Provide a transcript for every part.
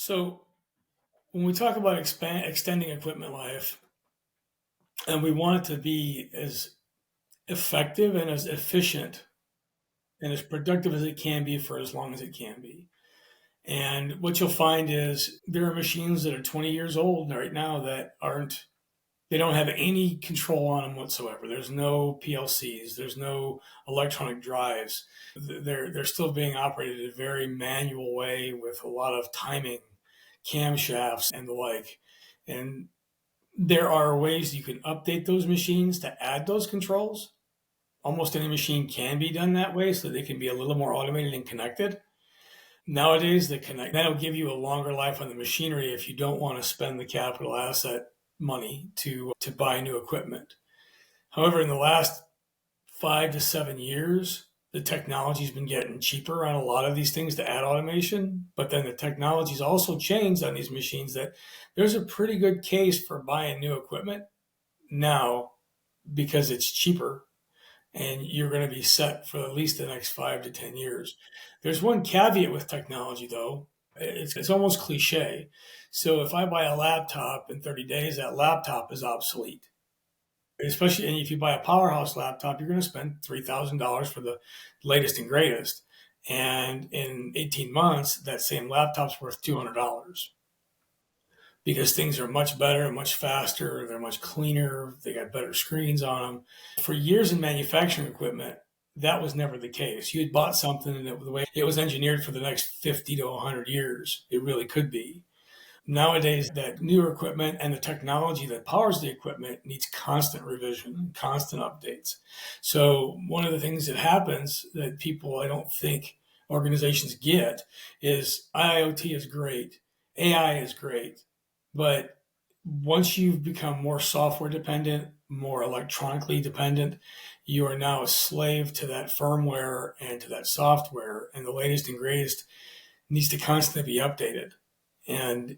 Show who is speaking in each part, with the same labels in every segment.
Speaker 1: So when we talk about extending equipment life, and we want it to be as effective and as efficient and as productive as it can be for as long as it can be. And what you'll find is there are machines that are 20 years old right now that aren't, they don't have any control on them whatsoever. There's no PLCs, there's no electronic drives. They're still being operated in a very manual way with a lot of timing, camshafts, and the like. And there are ways you can update those machines to add those controls. Almost any machine can be done that way so they can be a little more automated and connected. Nowadays, that'll give you a longer life on the machinery if you don't want to spend the capital asset money to buy new equipment. However, in the last 5 to 7 years, the technology's been getting cheaper on a lot of these things to add automation, but then the technology's also changed on these machines that there's a pretty good case for buying new equipment now because it's cheaper and you're going to be set for at least the next 5 to 10 years. There's one caveat with technology, though. It's almost cliche. So if I buy a laptop in 30 days, that laptop is obsolete. Especially, and if you buy a powerhouse laptop, you're going to spend $3,000 for the latest and greatest. And in 18 months, that same laptop's worth $200 because things are much better and much faster. They're much cleaner. They got better screens on them. For years in manufacturing equipment, that was never the case. You had bought something and the way it was engineered for the next 50 to 100 years, it really could be. Nowadays, that newer equipment and the technology that powers the equipment needs constant revision, constant updates. So one of the things that happens that people, I don't think organizations get, is IoT is great, AI is great, but once you've become more software dependent, more electronically dependent, you are now a slave to that firmware and to that software. And the latest and greatest needs to constantly be updated. And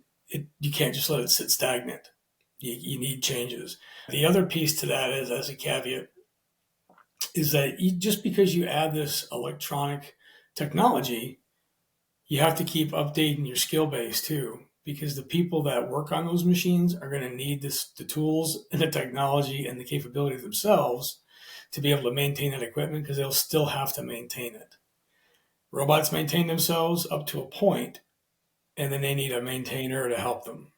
Speaker 1: you can't just let it sit stagnant. You need changes. The other piece to that is, as a caveat, is that just because you add this electronic technology, you have to keep updating your skill base too, because the people that work on those machines are going to need the tools and the technology and the capability themselves to be able to maintain that equipment because they'll still have to maintain it. Robots maintain themselves up to a point, and then they need a maintainer to help them.